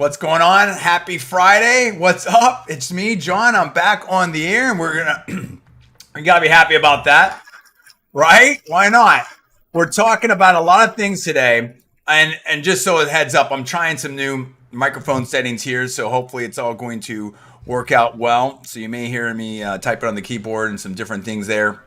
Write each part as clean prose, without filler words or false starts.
What's going on? Happy Friday. What's up? It's me, John. I'm back on the air and we gotta be happy about that, right? Why not? We're talking about a lot of things today. And just so a heads up, I'm trying some new microphone settings here, so hopefully it's all going to work out well. So you may hear me type it on the keyboard and some different things there,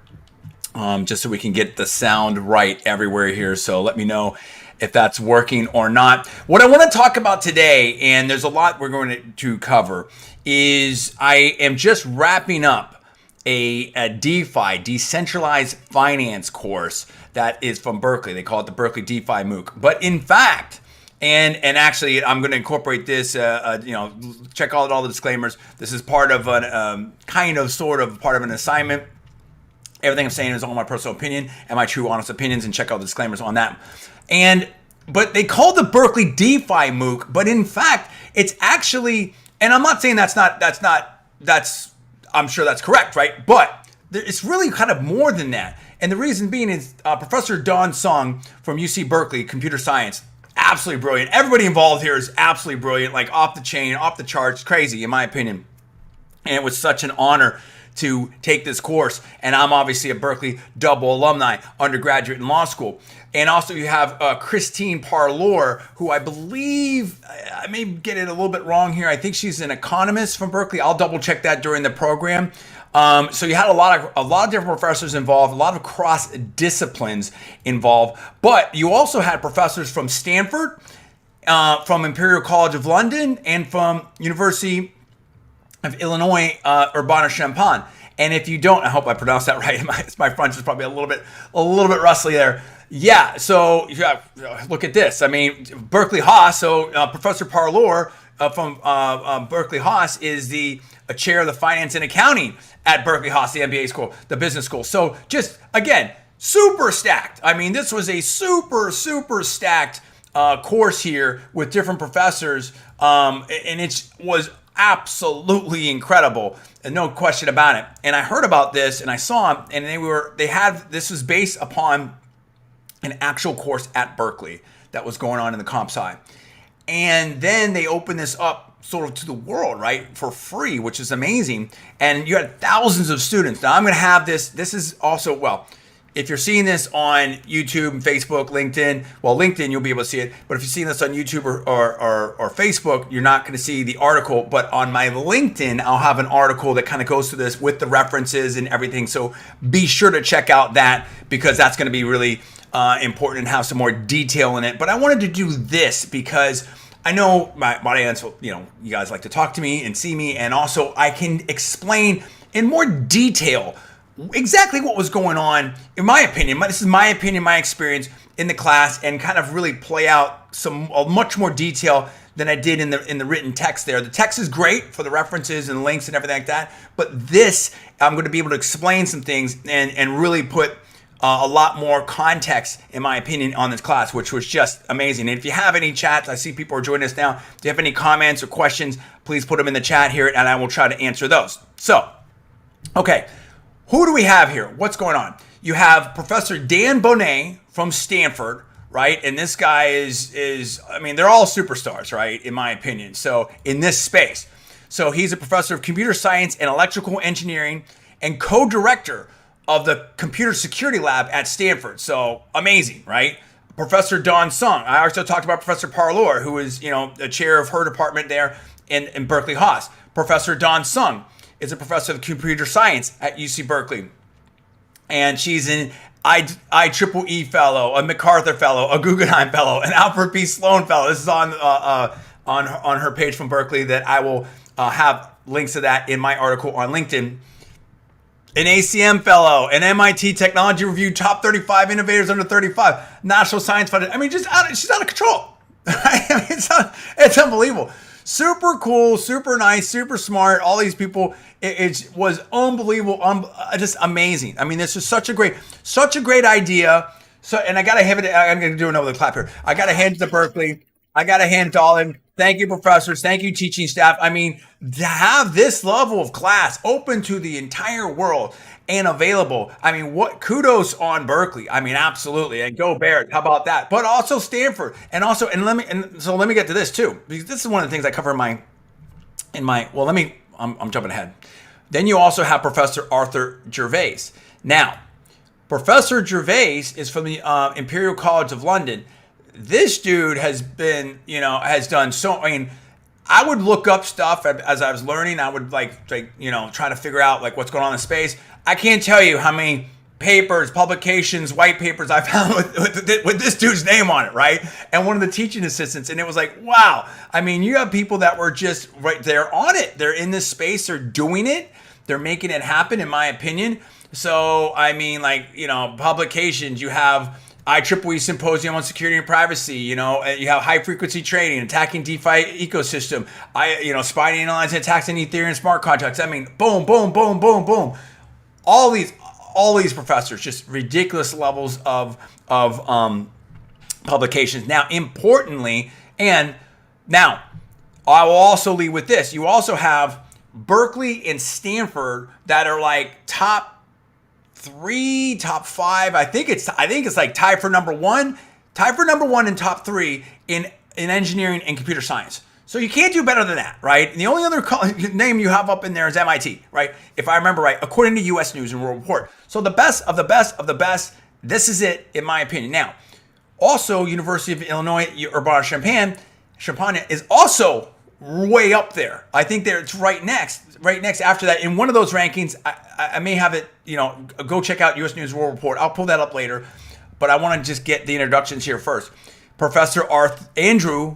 just so we can get the sound right everywhere here. So let me know if that's working or not. What I want to talk about today, and there's a lot we're going to cover, is I am just wrapping up a DeFi, decentralized finance course that is from Berkeley. They call it the Berkeley DeFi Mooc. But in fact, and actually, I'm going to incorporate this, check out all the disclaimers. This is part of an sort of part of an assignment. Everything I'm saying is all my personal opinion and my true, honest opinions, and check out the disclaimers on that. But they call the Berkeley DeFi Mooc, but in fact, it's actually, and I'm not saying I'm sure that's correct, right? But it's really kind of more than that. And the reason being is Professor Dan Sung from UC Berkeley, computer science, absolutely brilliant. Everybody involved here is absolutely brilliant, like off the chain, off the charts, crazy in my opinion. And it was such an honor to take this course. And I'm obviously a Berkeley double alumni, undergraduate in law school. And also you have Christine Parlour, who I believe, I may get it a little bit wrong here. I think she's an economist from Berkeley. I'll double check that during the program. So you had a lot of different professors involved, a lot of cross disciplines involved. But you also had professors from Stanford, from Imperial College of London, and from University of Illinois, Urbana-Champaign. And if you don't, I hope I pronounced that right. My French is probably a little bit rusty there. Yeah. So look at this. I mean, Berkeley Haas. So Professor Parlour from Berkeley Haas is the chair of the finance and accounting at Berkeley Haas, the MBA school, the business school. So just again, super stacked. I mean, this was a super stacked course here with different professors, and it was absolutely incredible, and no question about it. And I heard about this and I saw them, and this was based upon an actual course at Berkeley that was going on in the comp sci. And then they opened this up sort of to the world, right, for free, which is amazing. And you had thousands of students. Now I'm going to have this is also, well, if you're seeing this on YouTube and Facebook, LinkedIn, well, LinkedIn, you'll be able to see it. But if you're seeing this on YouTube or Facebook, you're not going to see the article. But on my LinkedIn, I'll have an article that kind of goes through this with the references and everything. So be sure to check out that, because that's going to be really important and have some more detail in it. But I wanted to do this because I know my audience, you guys like to talk to me and see me. And also I can explain in more detail exactly what was going on, in my opinion. This is my opinion, my experience in the class, and kind of really play out much more detail than I did in the written text there. The text is great for the references and links and everything like that, but this, I'm going to be able to explain some things and really put a lot more context, in my opinion, on this class, which was just amazing. And if you have any chats, I see people are joining us now. If you have any comments or questions, please put them in the chat here, and I will try to answer those. So, okay. Who do we have here? What's going on? You have Professor Dan Bonnay from Stanford, right? And this guy is I mean, they're all superstars, right? In my opinion. So in this space. So he's a professor of computer science and electrical engineering and co-director of the computer security lab at Stanford. So amazing, right? Professor Dan Sung. I also talked about Professor Parlour, who is, the chair of her department there in Berkeley Haas. Professor Dan Sung is a professor of computer science at UC Berkeley. And she's an IEEE fellow, a MacArthur fellow, a Guggenheim fellow, an Alfred P. Sloan fellow. This is on her page from Berkeley that I will have links to that in my article on LinkedIn. An ACM fellow, an MIT Technology Review top 35 innovators under 35, National Science Foundation. I mean, she's out of control. I mean, it's unbelievable. Super cool, super nice, super smart. All these people, it was unbelievable, just amazing. I mean, this is such a great idea. So, and I gotta have it. I'm gonna do another clap here. I gotta hand it to Berkeley. I got to hand it all in. Thank you, professors. Thank you, teaching staff. I mean, to have this level of class open to the entire world and available. I mean, what kudos on Berkeley. I mean, absolutely. And go Bears. How about that? But also Stanford. And also, so let me get to this too, because this is one of the things I cover I'm jumping ahead. Then you also have Professor Arthur Gervais. Now, Professor Gervais is from the Imperial College of London. This dude has done so. I mean, I would look up stuff as I was learning. I would try to figure out like what's going on in space. I can't tell you how many papers, publications, white papers I found with this dude's name on it, right? And one of the teaching assistants, and it was like, wow. I mean, you have people that were just right there on it. They're in this space. They're doing it. They're making it happen, in my opinion. So, I mean, publications, you have IEEE Symposium on Security and Privacy, you have high frequency trading, attacking DeFi ecosystem, spying, analyzing attacks on Ethereum smart contracts. I mean, boom, boom, boom, boom, boom. All these professors, just ridiculous levels of publications. Now, importantly, and now I will also lead with this. You also have Berkeley and Stanford that are like top 3, top 5. I think it's like tied for number one and top 3 in engineering and computer science. So you can't do better than that, right? And the only other name you have up in there is MIT, right? If I remember right, according to U.S. News and World Report. So the best of the best of the best. This is it, in my opinion. Now, also University of Illinois Urbana-Champaign is also way up there. I think that it's right next after that. In one of those rankings, I may have it, go check out U.S. News World Report. I'll pull that up later, but I want to just get the introductions here first. Professor Andrew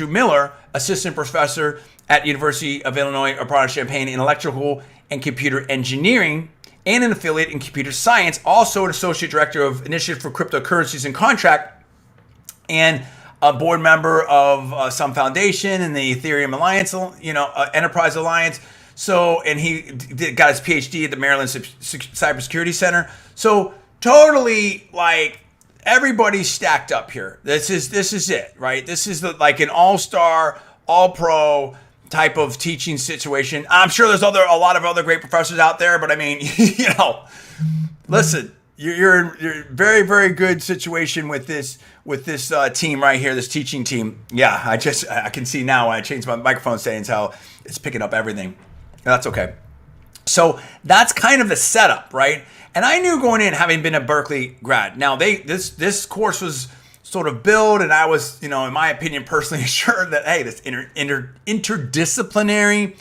Miller, assistant professor at University of Illinois Urbana-Champaign in electrical and computer engineering and an affiliate in computer science, also an associate director of Initiative for Cryptocurrencies and Contract, and a board member of some foundation and the Ethereum Alliance, Enterprise Alliance. So, and he got his PhD at the Maryland Cybersecurity Center. So totally everybody's stacked up here. This is it, right? This is like an all-star, all-pro type of teaching situation. I'm sure there's a lot of other great professors out there, but I mean, listen, you're in a very, very good situation with this team right here, this teaching team. Yeah, I can see now when I changed my microphone settings how it's picking up everything. That's okay. So that's kind of the setup, right? And I knew going in, having been a Berkeley grad. Now this course was sort of built, and I was, in my opinion, personally assured that, hey, this interdisciplinary.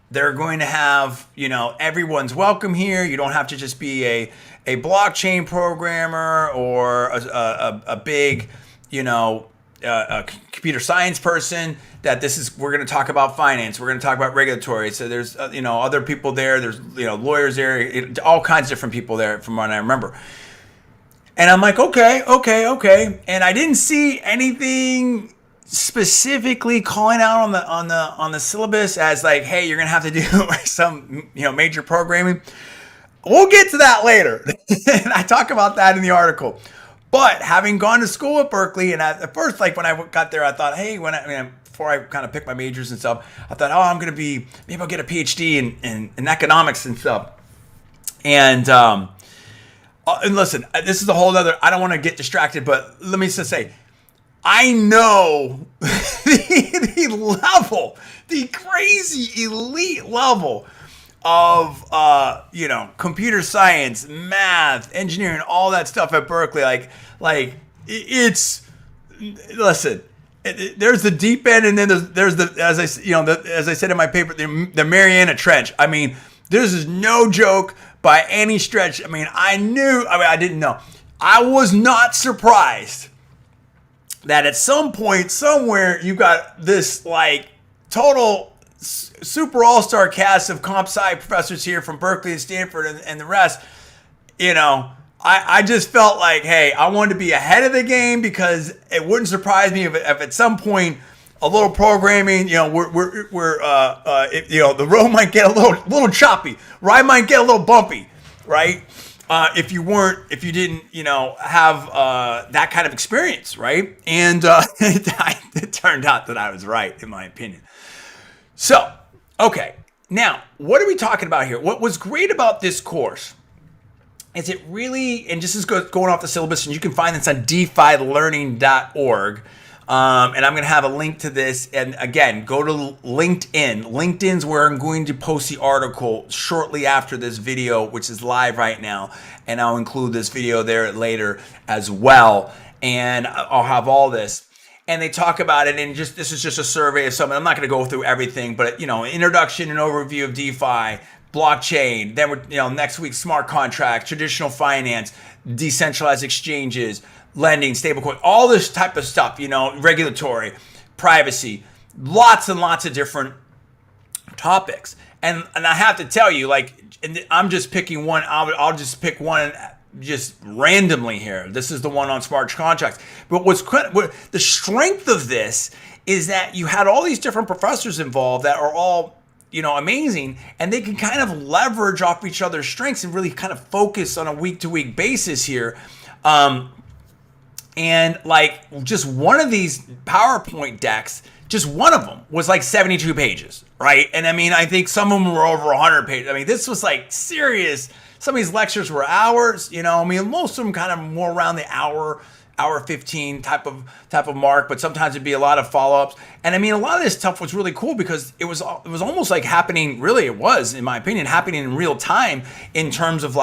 They're going to have, everyone's welcome here. You don't have to just be a blockchain programmer or a big, a computer science person. That we're going to talk about finance. We're going to talk about regulatory. So there's, other people there. There's, lawyers there, all kinds of different people there from what I remember. And I'm like, okay. And I didn't see anything specifically calling out on the syllabus as like, hey, you're going to have to do some, major programming. We'll get to that later. And I talk about that in the article. But having gone to school at Berkeley, and at first, when I got there, I thought, hey, before I kind of picked my majors and stuff, I thought, maybe I'll get a PhD in economics and stuff. And listen, this is a whole other, I don't want to get distracted, but let me just say, I know the crazy elite level of, computer science, math, engineering, all that stuff at Berkeley. Listen, there's the deep end, and then there's the, as I said in my paper, the Mariana Trench. I mean, this is no joke by any stretch. I mean, I didn't know. I was not surprised that at some point, somewhere, you got this total super all-star cast of comp sci professors here from Berkeley and Stanford and the rest. I just felt like, hey, I wanted to be ahead of the game, because it wouldn't surprise me if at some point a little programming, the road might get a little choppy, ride might get a little bumpy, right? if you didn't, have that kind of experience, right? And it turned out that I was right, in my opinion. So, okay, now what are we talking about here? What was great about this course is it really, and this is going off the syllabus, and you can find this on DeFiLearning.org. And I'm going to have a link to this. And again, go to LinkedIn. LinkedIn's where I'm going to post the article shortly after this video, which is live right now. And I'll include this video there later as well. And I'll have all this. And they talk about it. And this is just a survey of something. I'm not going to go through everything, but introduction and overview of DeFi, blockchain. Then next week, smart contracts, traditional finance, decentralized exchanges, lending, stablecoin, all this type of stuff, regulatory, privacy, lots and lots of different topics. And I have to tell you, and I'm just picking one. I'll just pick one just randomly here. This is the one on smart contracts. But the strength of this is that you had all these different professors involved that are all amazing, and they can kind of leverage off each other's strengths and really kind of focus on a week-to-week basis here. And just one of these PowerPoint decks, just one of them was 72 pages, right? And I think some of them were over 100 pages. This was serious. Some of these lectures were hours, most of them kind of more around the hour 15 type of mark, but sometimes it'd be a lot of follow-ups. And a lot of this stuff was really cool because it was almost happening, really it was, in my opinion, happening in real time in terms of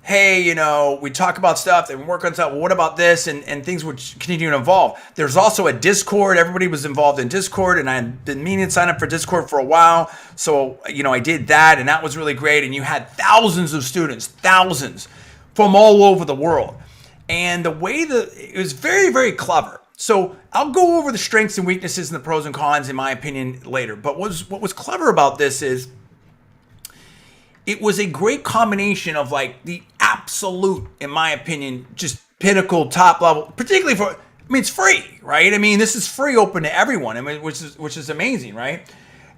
hey, we talk about stuff, and work on stuff. Well, what about this? And things would continue to evolve. There's also a Discord. Everybody was involved in Discord, and I've been meaning to sign up for Discord for a while. So, I did that, and that was really great. And you had thousands of students, thousands from all over the world. And the way it was very, very clever. So I'll go over the strengths and weaknesses and the pros and cons, in my opinion, later. But what was clever about this is it was a great combination of the absolute, in my opinion, just pinnacle, top level, particularly for, it's free, right? This is free, open to everyone, which is amazing, right?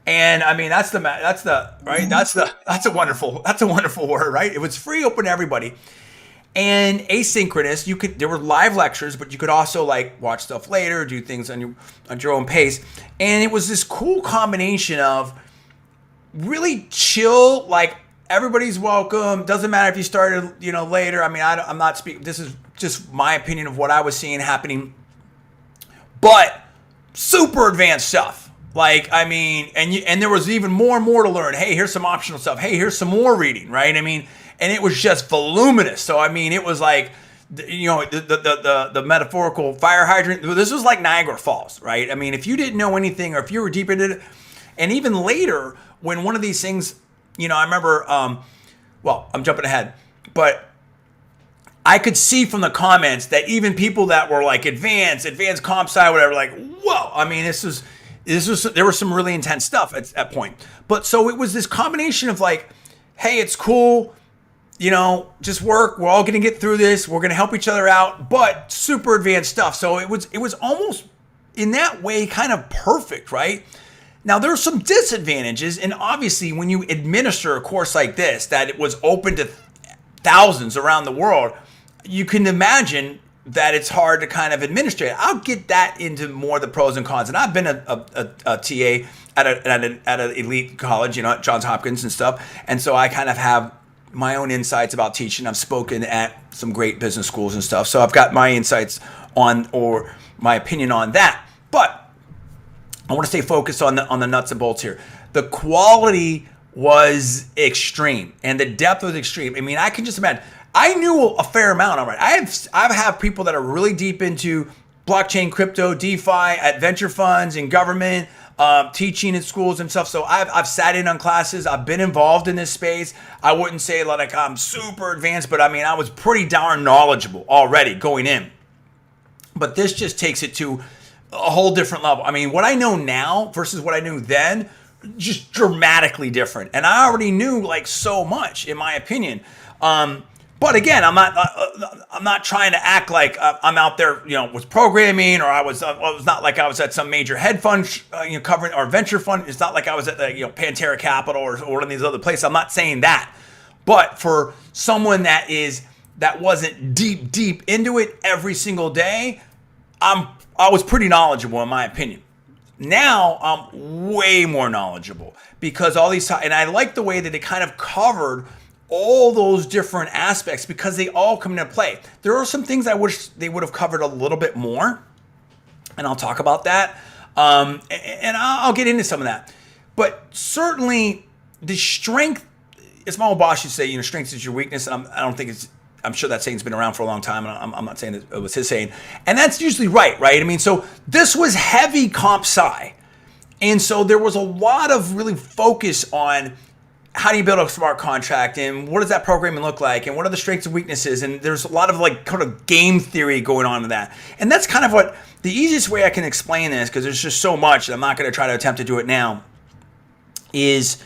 And that's a wonderful word, right? It was free, open to everybody. And asynchronous, there were live lectures, but you could also watch stuff later, do things on your own pace. And it was this cool combination of really chill, everybody's welcome. Doesn't matter if you started, later. I'm not speaking. This is just my opinion of what I was seeing happening. But super advanced stuff. And there was even more and more to learn. Hey, here's some optional stuff. Hey, here's some more reading, right? And it was just voluminous. So it was the metaphorical fire hydrant. This was like Niagara Falls, right? If you didn't know anything, or if you were deep into it, and even later when one of these things. I remember, I'm jumping ahead, but I could see from the comments that even people that were advanced comp sci, whatever, whoa, this was, there was some really intense stuff at that point. But so it was this combination of hey, it's cool, just work. We're all going to get through this. We're going to help each other out, but super advanced stuff. So it was almost in that way kind of perfect, right? Now, there are some disadvantages, and obviously when you administer a course like this, that it was open to thousands around the world, you can imagine that it's hard to kind of administer it. I'll get that into more of the pros and cons, and I've been a TA at an elite college, at Johns Hopkins and stuff, and so I kind of have my own insights about teaching. I've spoken at some great business schools and stuff, so I've got my insights or my opinion on that, but I want to stay focused on the nuts and bolts here. The quality was extreme, and the depth was extreme. I can just imagine. I knew a fair amount already. I have people that are really deep into blockchain, crypto, DeFi, at venture funds, and government, teaching in schools and stuff. So I've sat in on classes. I've been involved in this space. I wouldn't say I'm super advanced, but I was pretty darn knowledgeable already going in. But this just takes it to a whole different level. What I know now versus what I knew then, just dramatically different. And I already knew so much, in my opinion. But again, I'm not trying to act like I'm out there, with programming, or I was not like I was at some major hedge fund, covering, or venture fund. It's not like I was at Pantera Capital or one of these other places. I'm not saying that. But for someone that wasn't deep into it every single day, I was pretty knowledgeable in my opinion. Now I'm way more knowledgeable because all these, and I like the way that it kind of covered all those different aspects because they all come into play. There are some things I wish they would have covered a little bit more, and I'll talk about that. And I'll get into some of that. But certainly the strength, as my old boss used to say, strength is your weakness. And I'm sure that saying's been around for a long time. And I'm not saying that it was his saying. And that's usually right? I mean, so this was heavy comp sci. And so there was a lot of really focus on how do you build a smart contract and what does that programming look like and what are the strengths and weaknesses, and there's a lot of kind of game theory going on in that. And that's kind of what the easiest way I can explain this, because there's just so much and I'm not going to try to attempt to do it now, is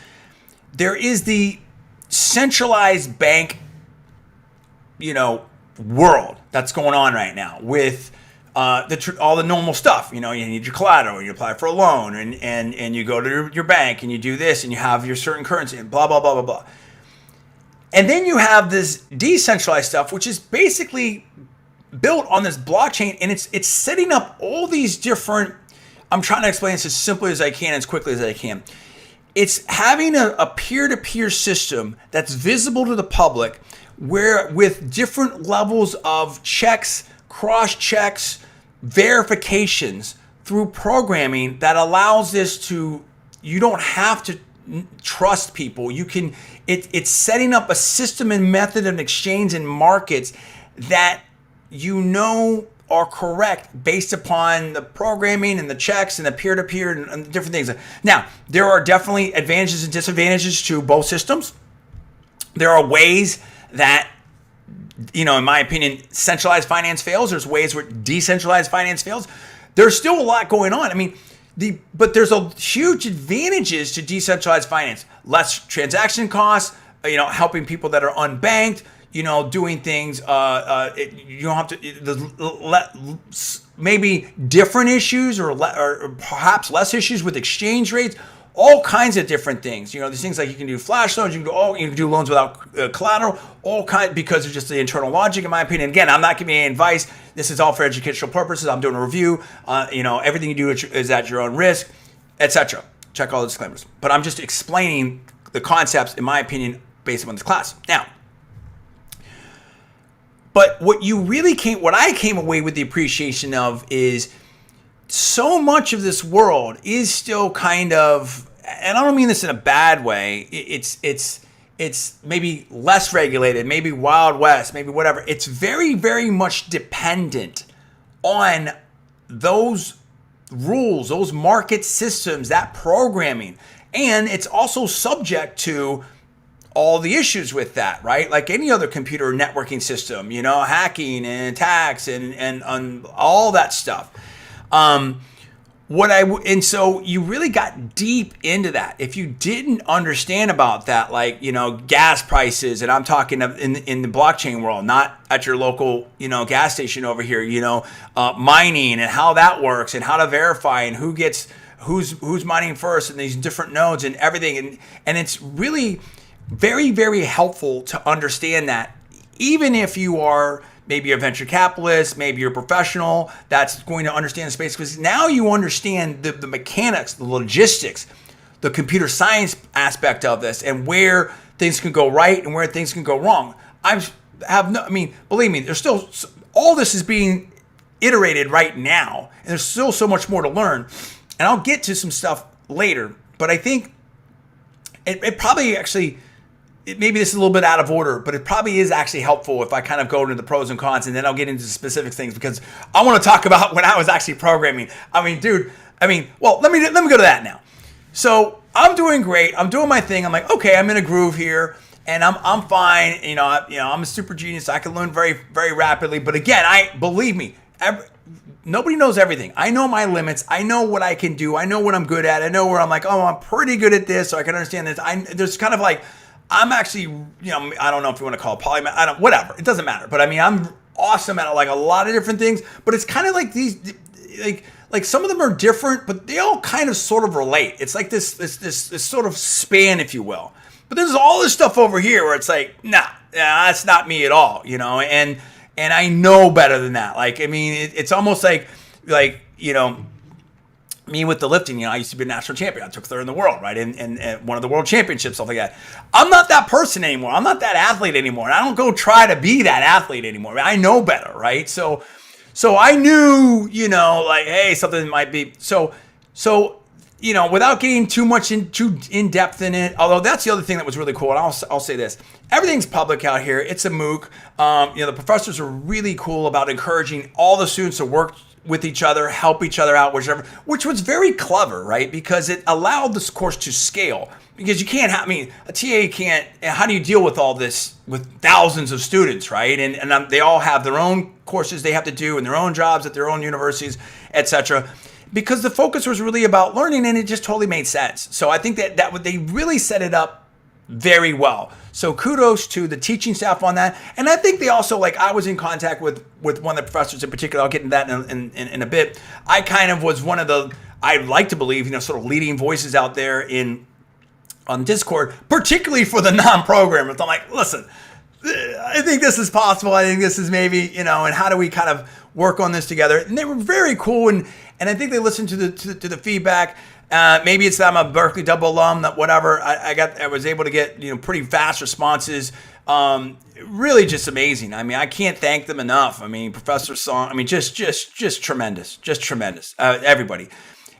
there is the centralized bank world that's going on right now with all the normal stuff. You need your collateral, you apply for a loan, and you go to your bank and you do this and you have your certain currency and blah, blah, blah, blah, blah. And then you have this decentralized stuff, which is basically built on this blockchain, and it's setting up all these different, I'm trying to explain this as simply as I can, as quickly as I can. It's having a peer-to-peer system that's visible to the public, where with different levels of checks, cross-checks, verifications through programming that allows this to, you don't have to trust people. It's setting up a system and method of exchange and markets that are correct based upon the programming and the checks and the peer-to-peer and different things. Now, there are definitely advantages and disadvantages to both systems. There are ways that, in my opinion, centralized finance fails. There's ways where decentralized finance fails. There's still a lot going on. I mean, but there's a huge advantages to decentralized finance. Less transaction costs, helping people that are unbanked, doing things, you don't have to, maybe different issues or perhaps less issues with exchange rates, all kinds of different things. These things like you can do flash loans, you can do loans without collateral, because of just the internal logic, in my opinion. Again, I'm not giving any advice. This is all for educational purposes. I'm doing a review. Everything you do is at your own risk, etc. Check all the disclaimers. But I'm just explaining the concepts, in my opinion, based upon this class. Now, but what I came away with the appreciation of is so much of this world is still kind of, and I don't mean this in a bad way, it's maybe less regulated, maybe Wild West, maybe whatever. It's very, very much dependent on those rules, those market systems, that programming. And it's also subject to all the issues with that, right? Like any other computer networking system, hacking and attacks and all that stuff. And so you really got deep into that. If you didn't understand about that, like, gas prices, and I'm talking in the blockchain world, not at your local, gas station over here, mining and how that works and how to verify and who's mining first and these different nodes and everything. And it's really very, very helpful to understand that, even if you are maybe a venture capitalist, maybe you're a professional that's going to understand the space, because now you understand the mechanics, the logistics, the computer science aspect of this, and where things can go right and where things can go wrong. Believe me, there's still, all this is being iterated right now, and there's still so much more to learn. And I'll get to some stuff later, but I think it probably actually, maybe this is a little bit out of order, but it probably is actually helpful if I kind of go into the pros and cons, and then I'll get into specific things, because I want to talk about when I was actually programming. Well, let me go to that now. So I'm doing great. I'm doing my thing. I'm like, okay, I'm in a groove here, and I'm fine. I'm a super genius. I can learn very, very rapidly. But again, believe me, nobody knows everything. I know my limits. I know what I can do. I know what I'm good at. I know where I'm like, I'm pretty good at this, so I can understand this. There's kind of like, I'm actually, I don't know if you want to call it polymath. Whatever. It doesn't matter. But I'm awesome at like a lot of different things. But it's kind of like these, like some of them are different, but they all kind of sort of relate. It's like this sort of span, if you will. But there's all this stuff over here where it's like, nah, that's not me at all, you know, and I know better than that. Like, I mean, it's almost like, you know, me with the lifting, you know, I used to be a national champion. I took third in the world, right? And one of the world championships, stuff like that. I'm not that person anymore. I'm not that athlete anymore. And I don't go try to be that athlete anymore. I know better, right? So I knew, you know, like, hey, something might be. So, you know, without getting too in depth in it, although that's the other thing that was really cool. And I'll say this. Everything's public out here. It's a MOOC. You know, the professors are really cool about encouraging all the students to work with each other, help each other out, which was very clever, right? Because it allowed this course to scale. Because you can't have, I mean, a TA can't, how do you deal with all this with thousands of students, right? And they all have their own courses they have to do and their own jobs at their own universities, etc. Because the focus was really about learning, and it just totally made sense. So I think that they really set it up very well. So kudos to the teaching staff on that. And I think they also, like, I was in contact with one of the professors in particular. I'll get into that in a bit. I kind of was one of the, I'd like to believe, you know, sort of leading voices out there on Discord, particularly for the non-programmers. I'm like, listen, I think this is possible. I think this is maybe, you know, and how do we kind of work on this together? And they were very cool. And I think they listened to the feedback. Maybe it's that I'm a Berkeley double alum, that whatever. I was able to get, you know, pretty fast responses. Really just amazing. I mean, I can't thank them enough. I mean, Professor Song, I mean, just tremendous, everybody.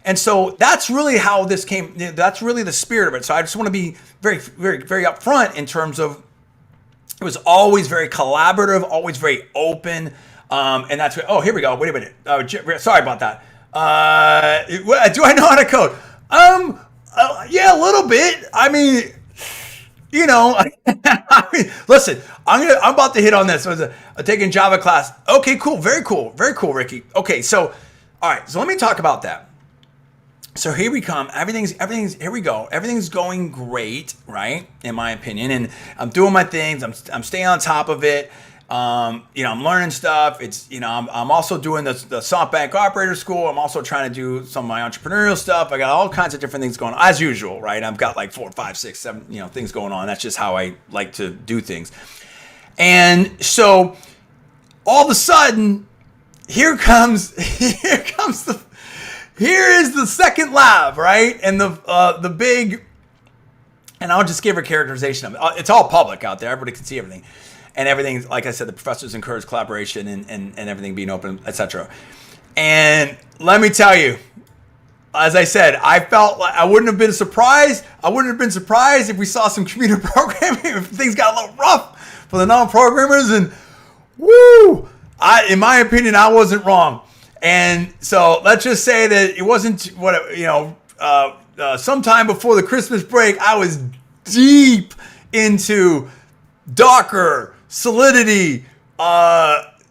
And so that's really how this came. That's really the spirit of it. So I just want to be very, very, very upfront in terms of it was always very collaborative, always very open. And that's what, oh, here we go. Wait a minute. Sorry about that. Do I know how to code? Yeah, a little bit. I mean, you know, I mean, listen, I'm about to hit on this. I'm taking Java class. Okay, cool. Very cool, Ricky. Okay, so, all right. So let me talk about that. So here we come. Everything's, here we go. Everything's going great, right? In my opinion. And I'm doing my things. I'm staying on top of it. You know, I'm learning stuff. It's, you know, I'm also doing the SoftBank operator school. I'm also trying to do some of my entrepreneurial stuff. I got all kinds of different things going on, as usual, right? I've got like 4, 5, 6, 7, you know, things going on. That's just how I like to do things. And so all of a sudden, here is the second lab, right? And the big, and I'll just give a characterization of it. It's all public out there. Everybody can see everything. And everything, like I said, the professors encourage collaboration and everything being open, etc. And let me tell you, as I said, I felt like I wouldn't have been surprised. I wouldn't have been surprised if we saw some computer programming, if things got a little rough for the non-programmers. And woo, in my opinion, I wasn't wrong. And so let's just say that it wasn't sometime before the Christmas break, I was deep into Docker, Solidity,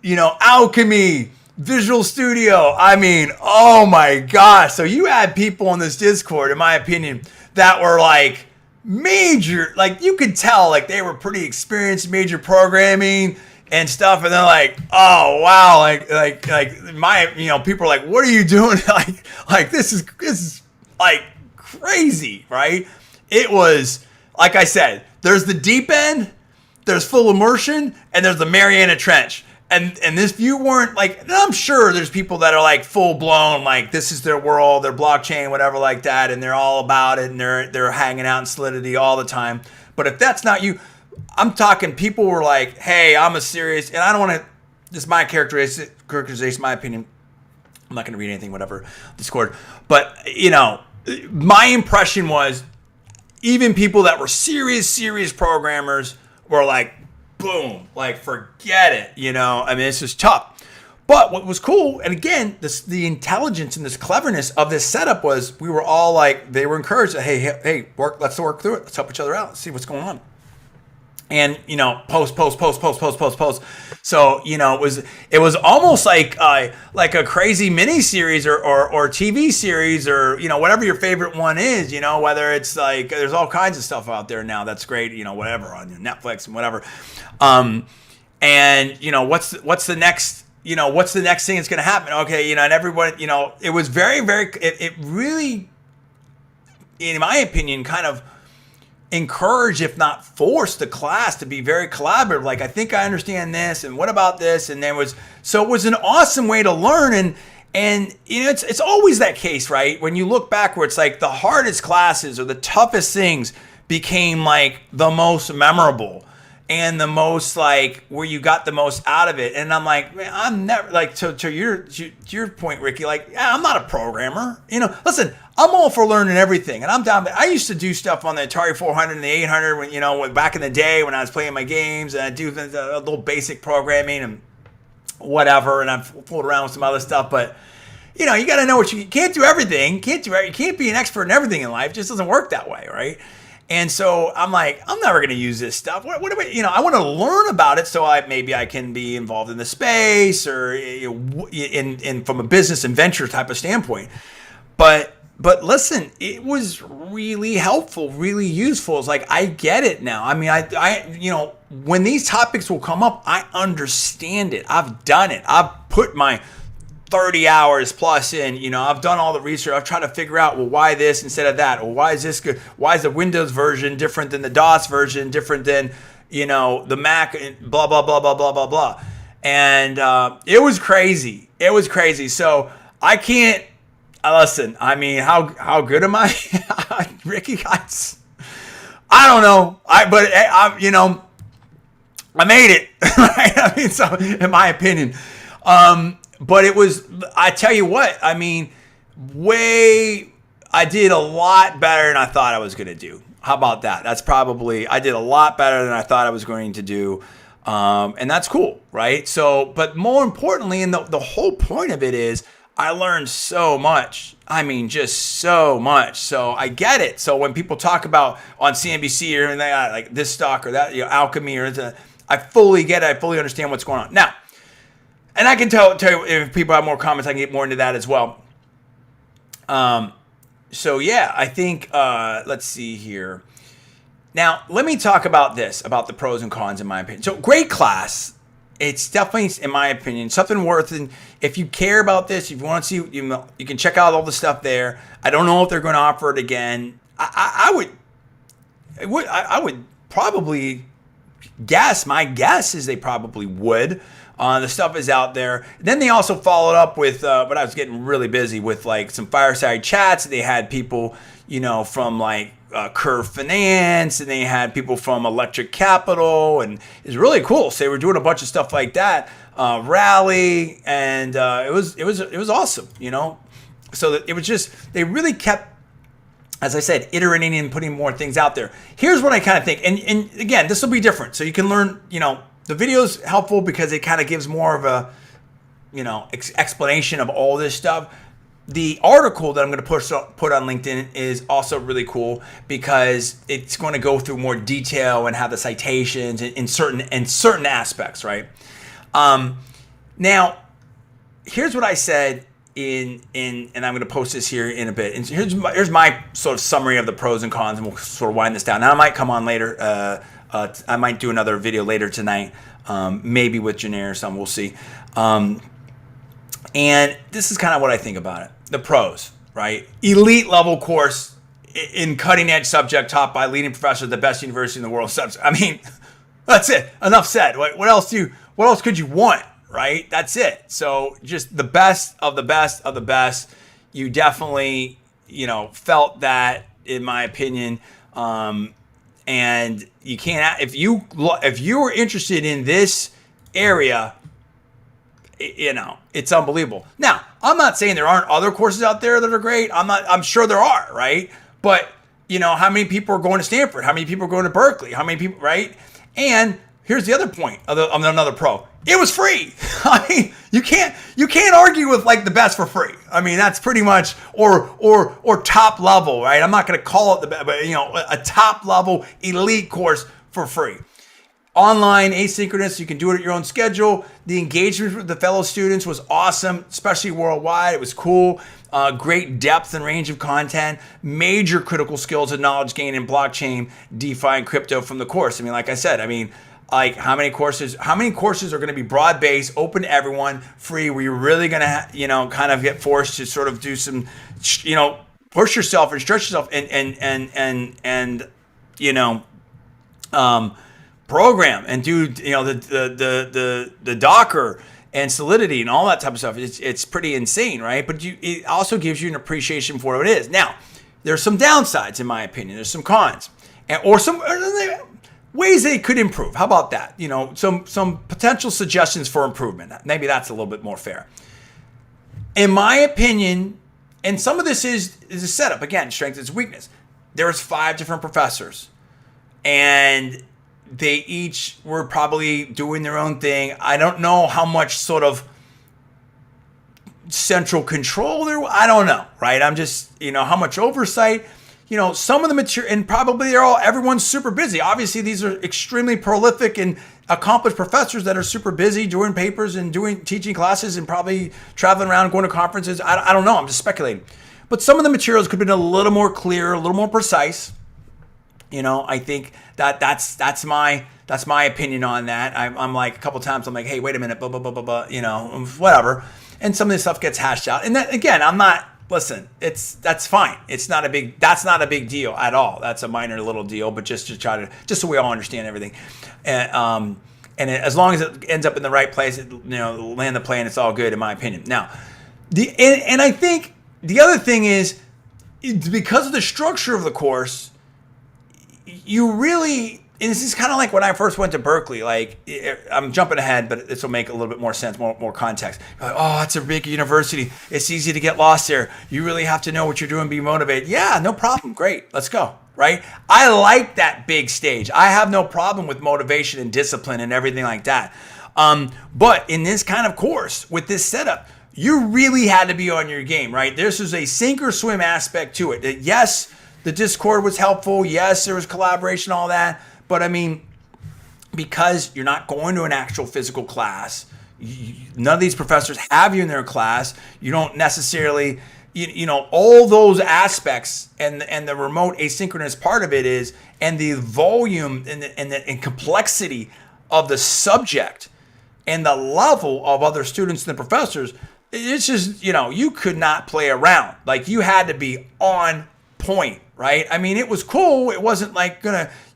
Alchemy, Visual Studio. I mean, oh my gosh. So you had people on this Discord, in my opinion, that were like major, like you could tell like they were pretty experienced in major programming and stuff. And they're like, oh wow. Like my, people are like, what are you doing? like this is like crazy, right? It was, like I said, there's the deep end, there's full immersion, and there's the Mariana Trench. And if you weren't like, and I'm sure there's people that are like full blown, like this is their world, their blockchain, whatever like that, and they're all about it, and they're hanging out in Solidity all the time. But if that's not you, I'm talking people were like, hey, I'm a serious, and I don't want to, this is my characterization, my opinion. I'm not going to read anything, whatever, Discord. But, my impression was even people that were serious programmers were like, boom, like forget it, I mean, this is tough. But what was cool, and again, the intelligence and this cleverness of this setup was we were all like, they were encouraged, hey, let's work through it. Let's help each other out. Let's see what's going on. And, post. So, it was almost like a crazy mini series or TV series or, whatever your favorite one is, whether it's like, there's all kinds of stuff out there now that's great, whatever on Netflix and whatever. And, what's the next, what's the next thing that's going to happen? Okay. And everyone, it was very, very, it really, in my opinion, kind of encouraged, if not forced, the class to be very collaborative. Like, I think I understand this, and what about this? And it was an awesome way to learn. And it's always that case, right? When you look backwards, like the hardest classes or the toughest things became like the most memorable and the most like where you got the most out of it. And I'm like, man, I'm never like to your point, Ricky. Like, yeah, I'm not a programmer. Listen, I'm all for learning everything, and I'm down. I used to do stuff on the Atari 400 and the 800 when back in the day when I was playing my games, and I do a little basic programming and whatever, and I've fooled around with some other stuff, but. You got to know you can't do everything. You can't be an expert in everything in life. It just doesn't work that way, right? And so I'm like, I'm never going to use this stuff. What do I want to learn about it so maybe I can be involved in the space or in from a business and venture type of standpoint. But listen, it was really helpful, really useful. It's like, I get it now. I mean, I when these topics will come up, I understand it. I've done it. I've put my 30 hours plus in, I've done all the research. I've tried to figure out, well, why this instead of that? Or why is this good? Why is the Windows version different than the DOS version, different than, the Mac, blah, blah, blah, blah, blah, blah, blah. And it was crazy. It was crazy. So I can't, listen, I mean, how good am I? Ricky, I don't know. I made it. Right? I mean, so in my opinion, but it was, I tell you what, I mean, I did a lot better than I thought I was going to do. How about that? I did a lot better than I thought I was going to do. And that's cool, right? So, but more importantly, and the whole point of it is, I learned so much. I mean, just so much. So I get it. So when people talk about on CNBC or like this stock or that, alchemy I fully get it. I fully understand what's going on. Now, and I can tell you if people have more comments, I can get more into that as well. So yeah, I think, let's see here. Now, let me talk about about the pros and cons in my opinion. So great class. It's definitely, in my opinion, something worth it. If you care about this, if you want to see, you can check out all the stuff there. I don't know if they're going to offer it again. I would probably guess, my guess is they probably would. The stuff is out there. Then they also followed up with, but I was getting really busy with like some fireside chats. They had people, from like Curve Finance, and they had people from Electric Capital, and it's really cool. So they were doing a bunch of stuff like that, rally, and it was awesome, So that it was just, they really kept, as I said, iterating and putting more things out there. Here's what I kind of think, and again, this will be different, so you can learn, the video's helpful because it kind of gives more of a, explanation of all this stuff. The article that I'm going to put on LinkedIn is also really cool because it's going to go through more detail and have the citations in certain aspects, right? Now, here's what I said and I'm going to post this here in a bit. And here's my sort of summary of the pros and cons, and we'll sort of wind this down. Now, I might come on later. I might do another video later tonight, maybe with Janae or something. We'll see. And this is kind of what I think about it. The pros, right? Elite level course in cutting edge subject taught by leading professors at the best university in the world. I mean, that's it. Enough said. What else could you want, right? That's it. So just the best of the best of the best. You definitely, felt that, in my opinion. And you can't, if you were interested in this area, it's unbelievable. Now, I'm not saying there aren't other courses out there that are great. I'm sure there are, right? But, how many people are going to Stanford? How many people are going to Berkeley? How many people, right? And here's the other point of another pro. It was free. I mean, you can't argue with like the best for free. I mean, that's pretty much, or top level, right? I'm not going to call it the best, but a top level elite course for free. Online, asynchronous, you can do it at your own schedule. The engagement with the fellow students was awesome, especially worldwide. It was cool. Great depth and range of content. Major critical skills and knowledge gained in blockchain, DeFi, and crypto from the course. I mean, like I said, like how many courses are going to be broad-based, open to everyone, free, where you're really going to, kind of get forced to sort of do some, push yourself and stretch yourself and program and do the Docker and Solidity and all that type of stuff. It's pretty insane, right? But it also gives you an appreciation for what it is. Now, there's some downsides, in my opinion. There's some cons, or some ways they could improve. How about that? Some potential suggestions for improvement. Maybe that's a little bit more fair. In my opinion, and some of this is a setup. Again, strength is weakness. There's 5 different professors, and they each were probably doing their own thing. I don't know how much sort of central control there. I don't know, right? I'm just, how much oversight. Some of the material, and probably everyone's super busy. Obviously, these are extremely prolific and accomplished professors that are super busy doing papers and teaching classes and probably traveling around, going to conferences. I don't know. I'm just speculating. But some of the materials could have been a little more clear, a little more precise. I think that's my opinion on that. I'm like, a couple times, I'm like, hey, wait a minute, blah, blah, blah, blah, blah, whatever. And some of this stuff gets hashed out. And that, again, listen, that's fine. That's not a big deal at all. That's a minor little deal, but just so we all understand everything. And as long as it ends up in the right place, land the plane, it's all good, in my opinion. Now, and I think the other thing is, because of the structure of the course, you really, and this is kind of like when I first went to Berkeley. Like, I'm jumping ahead, but this will make a little bit more sense, more context. You're like, oh, it's a big university. It's easy to get lost there. You really have to know what you're doing, be motivated. Yeah, no problem. Great. Let's go. Right? I like that big stage. I have no problem with motivation and discipline and everything like that. But in this kind of course, with this setup, you really had to be on your game, right? This was a sink or swim aspect to it. Yes, the Discord was helpful. Yes, there was collaboration, all that. But I mean, because you're not going to an actual physical class, none of these professors have you in their class. You don't necessarily, all those aspects and the remote asynchronous part of it is, and the volume and complexity of the subject and the level of other students and the professors. It's just, you could not play around. Like, you had to be on point, right? I mean, it was cool. It wasn't like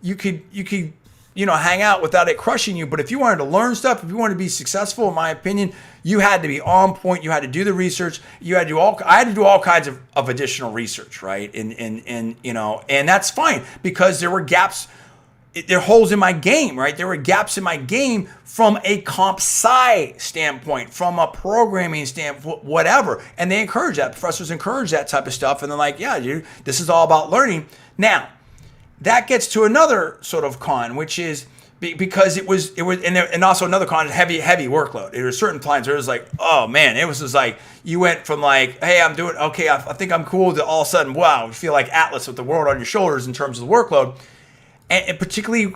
you could hang out without it crushing you. But if you wanted to learn stuff, if you wanted to be successful, in my opinion, you had to be on point. You had to do the research. I had to do all kinds of additional research, right? And that's fine, because there were gaps. There are holes in my game, right? There were gaps in my game from a comp sci standpoint, from a programming standpoint, whatever. And they encourage that. Professors encourage that type of stuff. And they're like, yeah, dude, this is all about learning. Now, that gets to another sort of con, which is because it was, and also another con is heavy workload. There were certain times where it was like, oh man, it was just like, you went from like, hey, I'm doing, okay, I think I'm cool, to all of a sudden, wow, you feel like Atlas with the world on your shoulders in terms of the workload. And particularly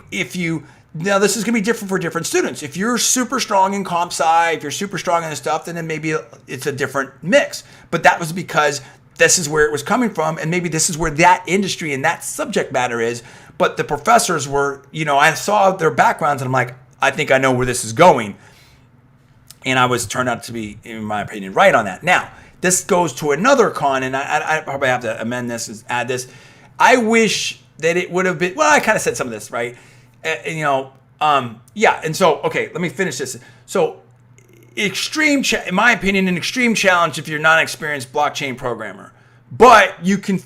now this is going to be different for different students. If you're super strong in comp sci, if you're super strong in this stuff, then maybe it's a different mix. But that was because this is where it was coming from, and maybe this is where that industry and that subject matter is. But the professors were, I saw their backgrounds, and I'm like, I think I know where this is going. And I was turned out to be, in my opinion, right on that. Now, this goes to another con, and I probably have to amend this and add this. I wish that it would have been, well, I kind of said some of this, right? Yeah. And so, okay, let me finish this. So in my opinion, an extreme challenge if you're not an experienced blockchain programmer, but you can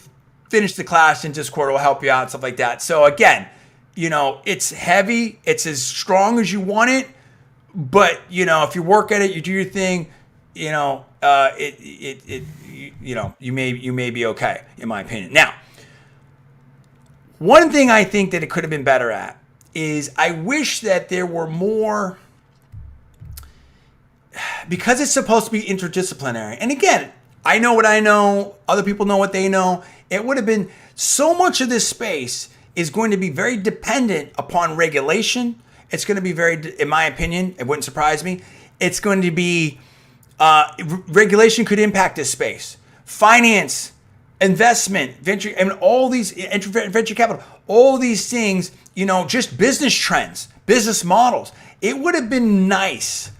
finish the class in Discord, will help you out, stuff like that. So again, it's heavy. It's as strong as you want it. But, if you work at it, you do your thing, you may be okay, in my opinion. Now, one thing I think that it could have been better at is, I wish that there were more, because it's supposed to be interdisciplinary. And again, I know what I know, other people know what they know. It would have been, so much of this space is going to be very dependent upon regulation. It's going to be in my opinion, it wouldn't surprise me. It's going to be, regulation could impact this space. Finance, investment, venture, all these, venture capital, all these things, just business trends, business models. It would have been nice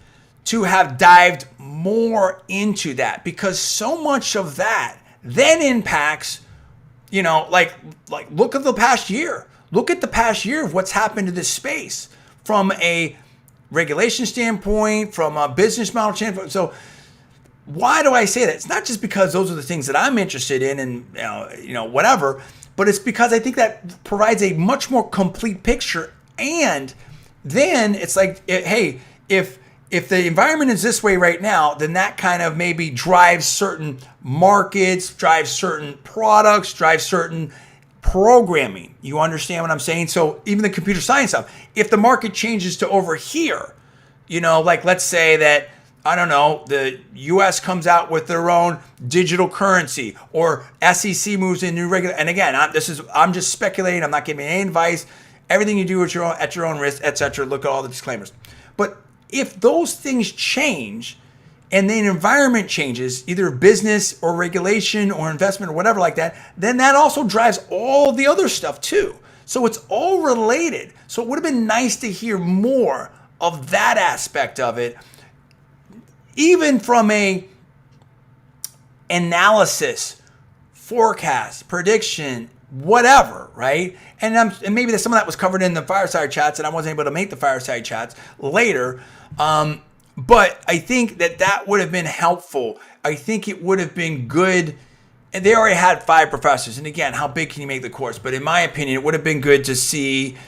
to have dived more into that, because so much of that then impacts, like look at the past year. look at the past year of what's happened to this space from a regulation standpoint, from a business model standpoint. So why do I say that? It's not just because those are the things that I'm interested in and whatever, but it's because I think that provides a much more complete picture. And then it's like, hey, if the environment is this way right now, then that kind of maybe drives certain markets, drives certain products, drives certain programming. You understand what I'm saying? So even the computer science stuff, if the market changes to over here, like let's say that, I don't know, the US comes out with their own digital currency, or SEC moves in new regular. And again, I'm just speculating. I'm not giving any advice. Everything you do at your own risk, etc. Look at all the disclaimers. But if those things change and the environment changes, either business or regulation or investment or whatever like that, then that also drives all the other stuff too. So it's all related. So it would have been nice to hear more of that aspect of it, even from a analysis, forecast, prediction, whatever, right? And maybe some of that was covered in the fireside chats, and I wasn't able to make the fireside chats later. But I think that would have been helpful. I think it would have been good. And they already had 5 professors. And again, how big can you make the course? But in my opinion, it would have been good to see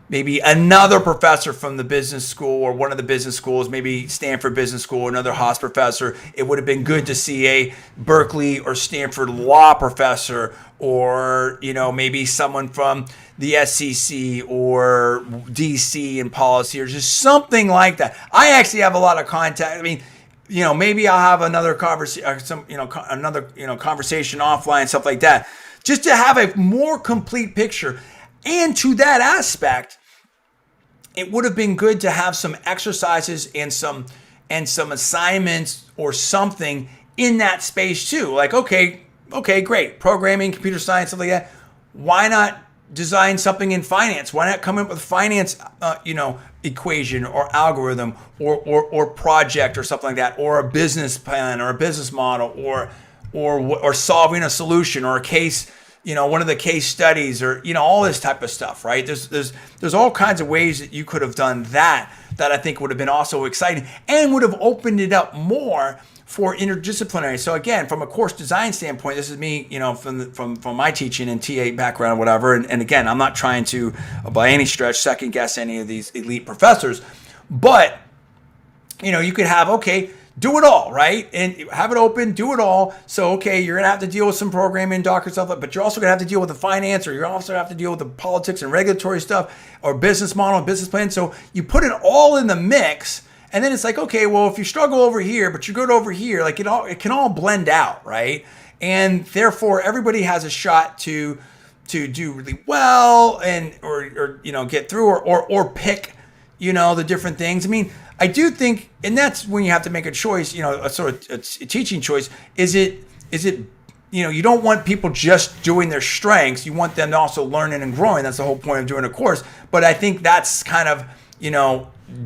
maybe another professor from the business school or one of the business schools, maybe Stanford Business School, another Haas professor. It would have been good to see a Berkeley or Stanford law professor, or, maybe someone from the SEC or DC in policy, or just something like that. I actually have a lot of contact. I mean, maybe I'll have another conversation, conversation offline, stuff like that, just to have a more complete picture. And to that aspect, it would have been good to have some exercises and some assignments or something in that space too. Like, okay, great. Programming, computer science, stuff like that. Why not design something in finance? Why not come up with finance, equation or algorithm or project or something like that, or a business plan or a business model or solving a solution or a case, one of the case studies, or, all this type of stuff, right? There's all kinds of ways that you could have done that I think would have been also exciting and would have opened it up more for interdisciplinary. So again, from a course design standpoint, this is me, from my teaching and TA background, whatever. And again, I'm not trying to, by any stretch, second guess any of these elite professors, but, you could have, do it all, right? And have it open, do it all. So, you're going to have to deal with some programming, Docker stuff, but you're also going to have to deal with the finance, or you're also have to deal with the politics and regulatory stuff, or business model and business plan. So you put it all in the mix, and then it's like, if you struggle over here, but you're good over here, like it can all blend out, right? And therefore, everybody has a shot to do really well and or get through or pick, the different things. I mean, I do think, and that's when you have to make a choice, a sort of a teaching choice. Is it, you don't want people just doing their strengths. You want them to also learning and growing. That's the whole point of doing a course. But I think that's kind of,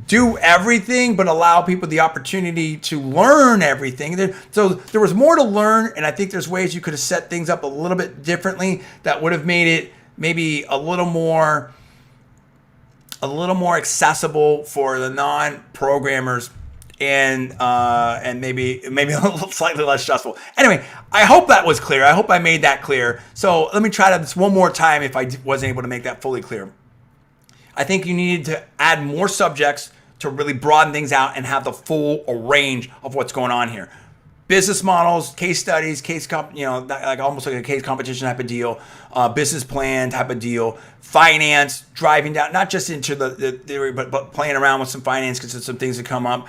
do everything, but allow people the opportunity to learn everything. So there was more to learn. And I think there's ways you could have set things up a little bit differently that would have made it maybe a little more accessible for the non-programmers, and maybe a little slightly less stressful. Anyway, I hope that was clear. I hope I made that clear. So let me try this one more time if I wasn't able to make that fully clear. I think you needed to add more subjects to really broaden things out and have the full range of what's going on here. Business models, case studies, like almost like a case competition type of deal, business plan type of deal, finance, driving down, not just into the theory, but playing around with some finance because there's some things that come up.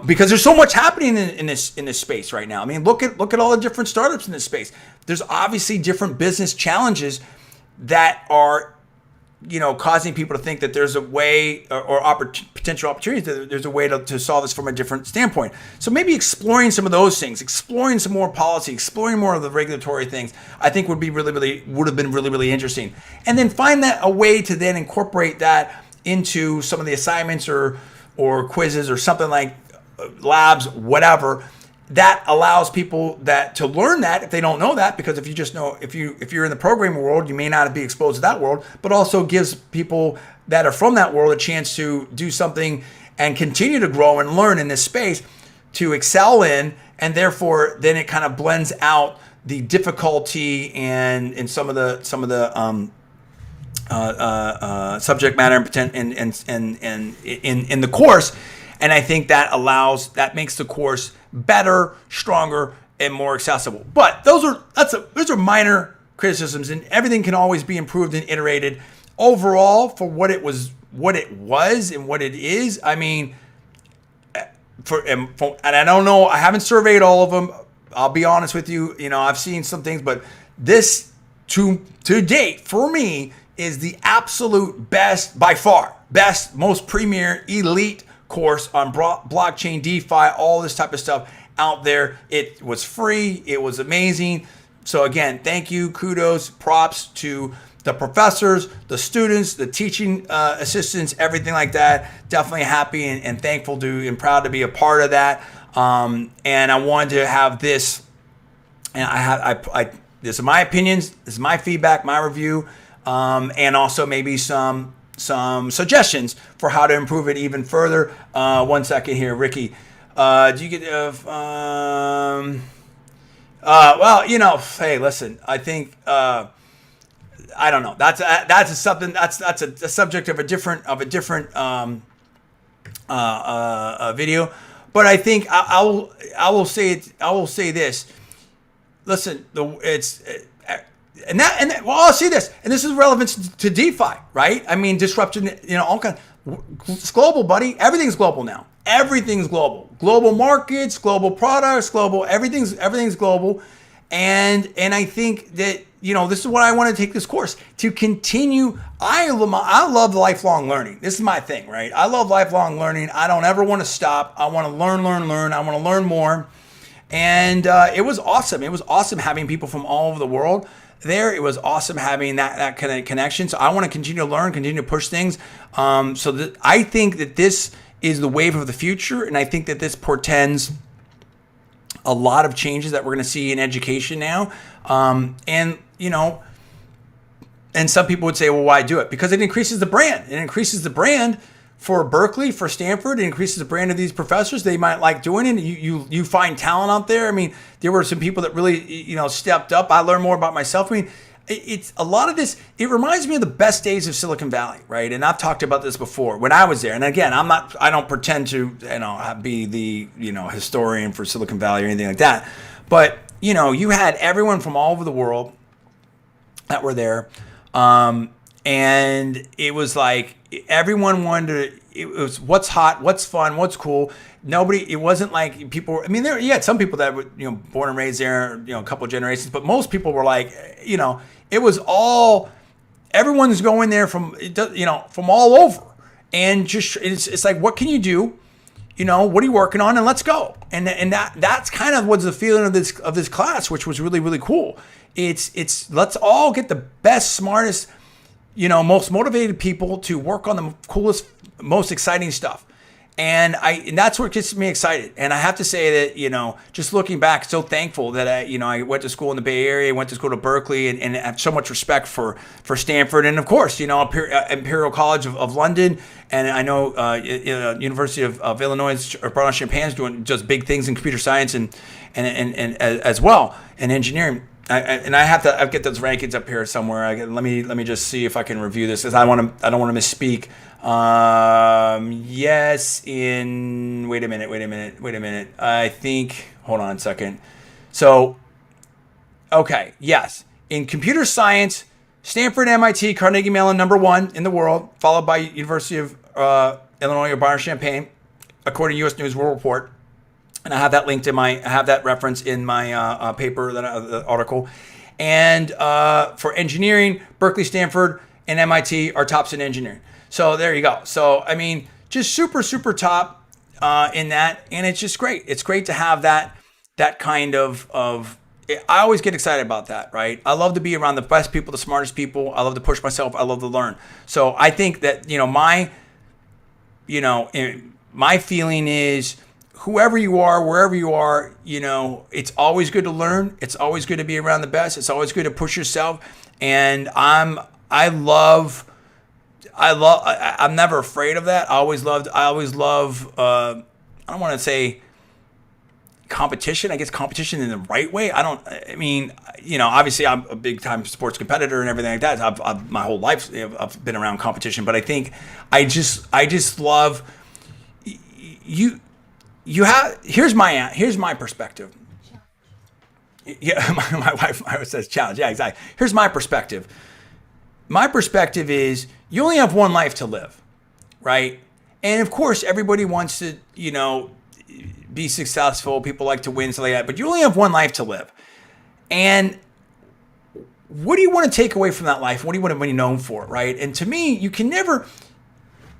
Because there's so much happening in this space right now. I mean, look at all the different startups in this space. There's obviously different business challenges that are causing people to think that there's a way or potential opportunities, that there's a way to solve this from a different standpoint. So maybe exploring some of those things, exploring some more policy, exploring more of the regulatory things, I think would have been really interesting. And then find that a way to then incorporate that into some of the assignments or quizzes or something like labs, whatever, that allows people that to learn that if they don't know that, because if you just know, if you're in the programming world, you may not be exposed to that world, but also gives people that are from that world a chance to do something and continue to grow and learn in this space to excel in, and therefore then it kind of blends out the difficulty and some of the subject matter and in the course. And I think that makes the course better, stronger, and more accessible. But those are minor criticisms, and everything can always be improved and iterated. Overall, for what it was and what it is, I mean, and I don't know, I haven't surveyed all of them. I'll be honest with you. I've seen some things, but this to date for me is the absolute best, by far, best, most premier, elite course on blockchain, DeFi, all this type of stuff out there. It was free. It was amazing. So again, thank you, kudos, props to the professors, the students, the teaching assistants, everything like that. Definitely happy and thankful to and proud to be a part of that. And I wanted to have this, and this is my opinions, this is my feedback, my review, and also maybe some suggestions for how to improve it even further. 1 second here, Ricky. Do you get well, hey, listen, I think I don't know. That's a subject of a different video. But I think I will say this. Listen, I'll say this, and this is relevant to DeFi, right? I mean, disruption, all kinds. It's global, buddy. Everything's global now. Everything's global. Global markets, global products, global everything's global. And I think that, this is what I want to take this course to continue. I love lifelong learning. This is my thing, right? I love lifelong learning. I don't ever want to stop. I want to learn. I want to learn more. And it was awesome. It was awesome having people from all over the world there. It was awesome having that kind of connection. So I want to continue to learn, continue to push things. So that I think that this is the wave of the future. And I think that this portends a lot of changes that we're going to see in education now. And some people would say, well, why do it? Because it increases the brand. It increases the brand for Berkeley, for Stanford. It increases the brand of these professors. They might like doing it. You find talent out there. I mean, there were some people that really, stepped up. I learned more about myself. I mean, it's a lot of this. It reminds me of the best days of Silicon Valley, right? And I've talked about this before when I was there. And again, I don't pretend to, be the, historian for Silicon Valley or anything like that. But, you had everyone from all over the world that were there. And it was like everyone wanted to, it was what's hot, what's fun, what's cool. It wasn't like people, I mean, you had some people that were, born and raised there, a couple of generations, but most people were like, it was all, everyone's going there from all over. And just, it's like, what can you do? What are you working on? And let's go. And that's kind of what's the feeling of this class, which was really, really cool. It's let's all get the best, smartest, most motivated people to work on the coolest, most exciting stuff. And that's what gets me excited. And I have to say that, just looking back, so thankful that I went to school in the Bay Area, went to school to Berkeley, and have so much respect for Stanford. And of course, Imperial College of London. And I know University of Illinois, Urbana-Champaign is doing just big things in computer science and as well, and engineering. I'll get those rankings up here somewhere. Let me just see if I can review this, because I don't want to misspeak. Wait a minute. I think, hold on a second. So, okay, yes. In computer science, Stanford, MIT, Carnegie Mellon, number 1 in the world, followed by University of Illinois, Urbana-Champaign, according to U.S. News World Report. And I have that linked I have that reference in my paper, the article. And for engineering, Berkeley, Stanford, and MIT are tops in engineering. So there you go. So, I mean, just super, super top in that. And it's just great. It's great to have that kind of I always get excited about that, right? I love to be around the best people, the smartest people. I love to push myself. I love to learn. So I think that, my feeling is whoever you are, wherever you are, it's always good to learn. It's always good to be around the best. It's always good to push yourself. And I'm never afraid of that. I always love, I don't want to say competition. I guess competition in the right way. Obviously I'm a big time sports competitor and everything like that. I've my whole life I've been around competition, but I think I just love you. Here's my perspective. Yeah, my wife always says challenge. Yeah, exactly. Here's my perspective. My perspective is you only have one life to live, right? And of course, everybody wants to, be successful. People like to win, stuff like that. But you only have one life to live. And what do you want to take away from that life? What do you want to be known for, right? And to me, you can never...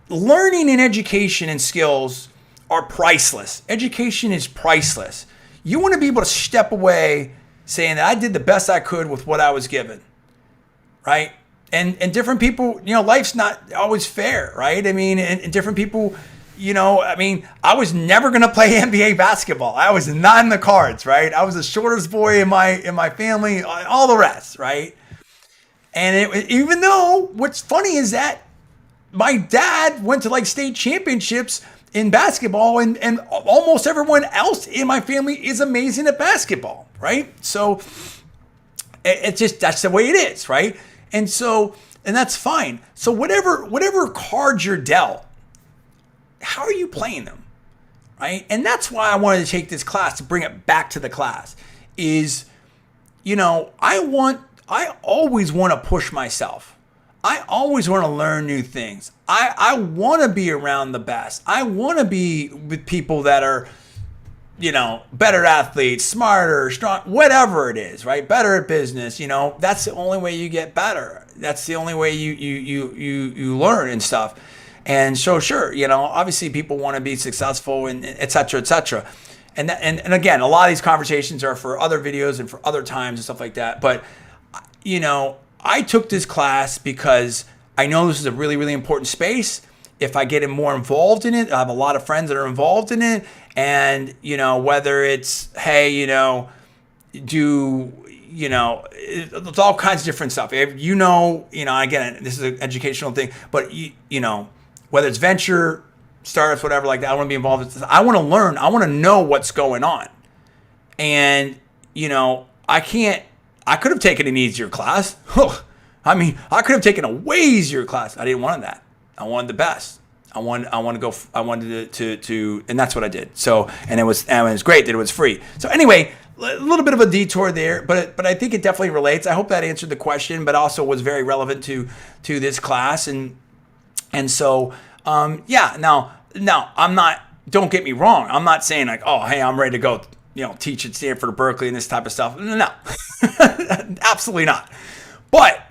Learning and education and skills are priceless. Education is priceless. You want to be able to step away saying that I did the best I could with what I was given, right? And different people, life's not always fair, right? I mean, and different people, I was never going to play NBA basketball. I was not in the cards, right? I was the shortest boy in my family, all the rest, right? And even though what's funny is that my dad went to state championships in basketball, and almost everyone else in my family is amazing at basketball, right? So it's just, that's the way it is, right? And that's fine. So whatever cards you're dealt, how are you playing them, right? And that's why I wanted to take this class, to bring it back to the class, is, I always want to push myself. I always want to learn new things. I want to be around the best. I want to be with people that are, better athletes, smarter, strong, whatever it is, right? Better at business. That's the only way you get better. That's the only way you learn and stuff. And so, sure, obviously people want to be successful and et cetera, et cetera. And again, a lot of these conversations are for other videos and for other times and stuff like that. But, I took this class because I know this is a really, really important space. If I get more involved in it, I have a lot of friends that are involved in it. And, whether it's, hey, it's all kinds of different stuff. Again, this is an educational thing, but, whether it's venture, startups, whatever like that, I want to be involved with this. I want to learn. I want to know what's going on. And, I could have taken an easier class. I could have taken a way easier class. I didn't want that. I wanted the best. I wanted to, and that's what I did. So, and it was great that it was free. So anyway, a little bit of a detour there, but I think it definitely relates. I hope that answered the question, but also was very relevant to this class. And so, yeah, now I'm not, don't get me wrong. I'm not saying oh, hey, I'm ready to go, teach at Stanford or Berkeley and this type of stuff. No, absolutely not. But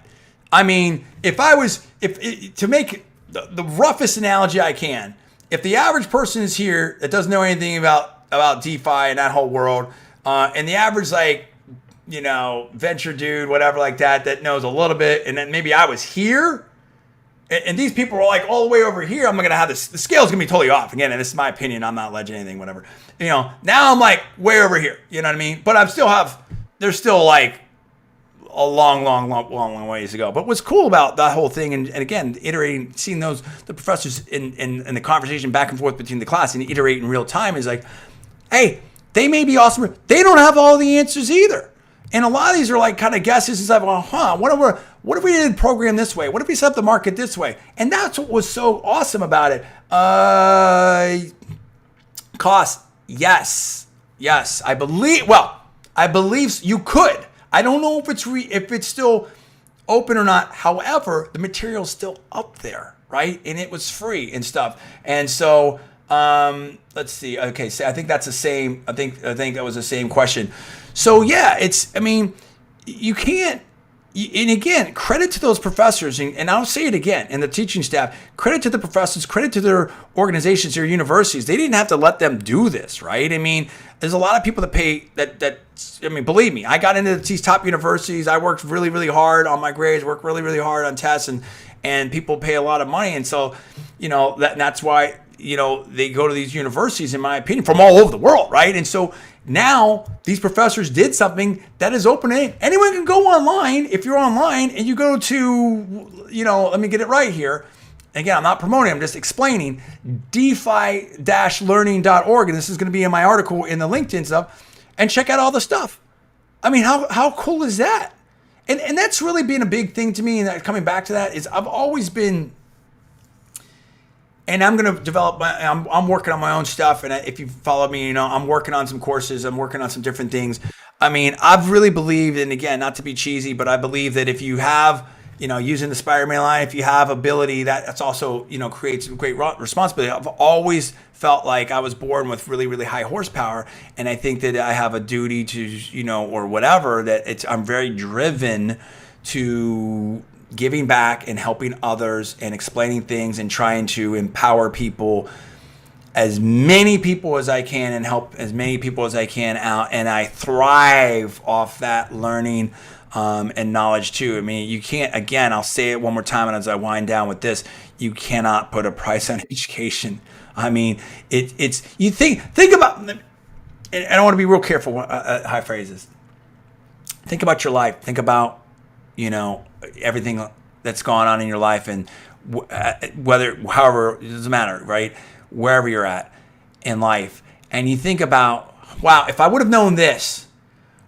if to make the roughest analogy I can, if the average person is here that doesn't know anything about DeFi and that whole world, and the average venture dude, whatever like that knows a little bit, and then maybe I was here, and these people are all the way over here, I'm gonna have the scale's gonna be totally off again. And this is my opinion. I'm not alleging anything, whatever. Now I'm way over here. You know what I mean? But there's still a long ways to go. But what's cool about that whole thing, and again, iterating, seeing the professors in the conversation back and forth between the class and iterate in real time is hey, they may be awesome. They don't have all the answers either. And a lot of these are kind of guesses and stuff. What if we did program this way? What if we set up the market this way? And that's what was so awesome about it. Cost, yes. I believe you could. I don't know if it's still open or not. However, the material's still up there, right? And it was free and stuff. And so, let's see. Okay, so I think that's the same. I think that was the same question. So yeah, you can't. And again, credit to those professors, and I'll say it again, and the teaching staff, credit to the professors, credit to their organizations, their universities. They didn't have to let them do this, right? There's a lot of people that pay believe me, I got into these top universities. I worked really, really hard on my grades, worked really, really hard on tests, and people pay a lot of money. And so, that's why, they go to these universities, in my opinion, from all over the world, right? And so now these professors did something that is open. Anyone can go online. If you're online and you go to, let me get it right here. Again, I'm not promoting, I'm just explaining, defi-learning.org, and this is going to be in my article in the LinkedIn stuff, and check out all the stuff. I mean, how cool is that? And that's really been a big thing to me, and that coming back to that is I've always been, and I'm going to develop I'm working on my own stuff, and if you follow me, I'm working on some courses, I'm working on some different things. I mean, I've really believed, and again, not to be cheesy, but I believe that if you have, using the Spider-Man line, if you have ability, that's also, creates great responsibility. I've always felt like I was born with really, really high horsepower. And I think that I have a duty to, or whatever, that I'm very driven to giving back and helping others and explaining things and trying to empower people, as many people as I can, and help as many people as I can out. And I thrive off that learning and knowledge too. I mean, you can't, again, I'll say it one more time, and as I wind down with this, you cannot put a price on education. I mean, it's you think about, and I want to be real careful high phrases. Think about your life. Think about, everything that's gone on in your life, and however, it doesn't matter, right? Wherever you're at in life, and you think about, wow, if I would have known this,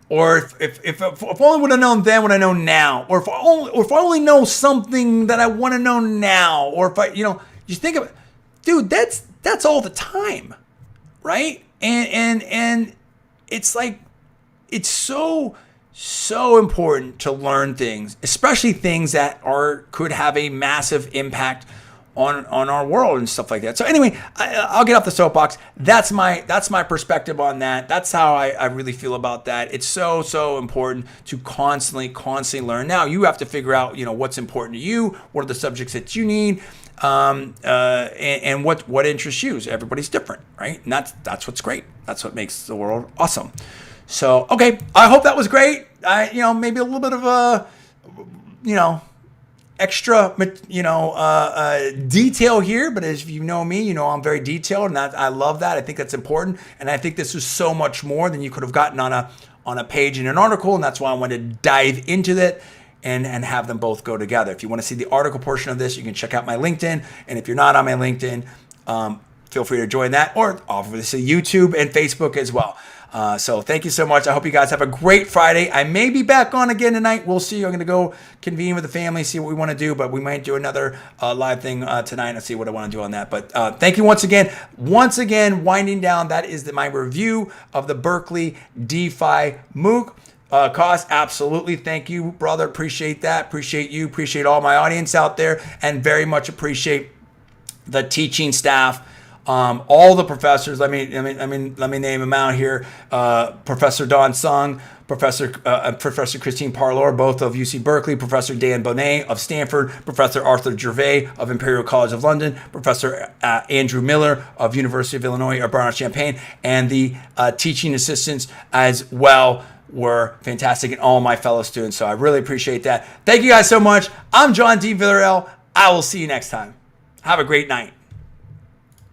or if I only would have known then what I know now, or if I only know something that I want to know now, or if I, you think of it, dude, that's all the time, right? And it's like, it's so important to learn things, especially things that could have a massive impact on our world and stuff like that. So anyway, I'll get off the soapbox. That's my perspective on that. That's how I really feel about that. It's so important to constantly learn. Now you have to figure out, what's important to you, what are the subjects that you need, and what interests you. So everybody's different, right? And that's what's great. That's what makes the world awesome. So, okay, I hope that was great. Maybe a little bit of a, extra, detail here, but as you know me, I'm very detailed, and I love that. I think that's important, and I think this is so much more than you could have gotten on a page in an article, and that's why I wanted to dive into that and have them both go together. If you want to see the article portion of this, you can check out my LinkedIn, and if you're not on my LinkedIn, feel free to join that, or obviously YouTube and Facebook as well. So thank you so much. I hope you guys have a great Friday. I may be back on again tonight. We'll see. I'm going to go convene with the family, see what we want to do, but we might do another live thing tonight and see what I want to do on that. But thank you once again. Once again, winding down, that is my review of the Berkeley DeFi Mooc. Cost, absolutely. Thank you, brother. Appreciate that. Appreciate you. Appreciate all my audience out there, and very much appreciate the teaching staff. All the professors, let me name them out here. Professor Don Sung, Professor Christine Parlor, both of UC Berkeley, Professor Dan Bonnay of Stanford, Professor Arthur Gervais of Imperial College of London, Professor Andrew Miller of University of Illinois Urbana-Champaign, and the teaching assistants as well were fantastic, and all my fellow students. So I really appreciate that. Thank you guys so much. I'm John D. Villarreal. I will see you next time. Have a great night.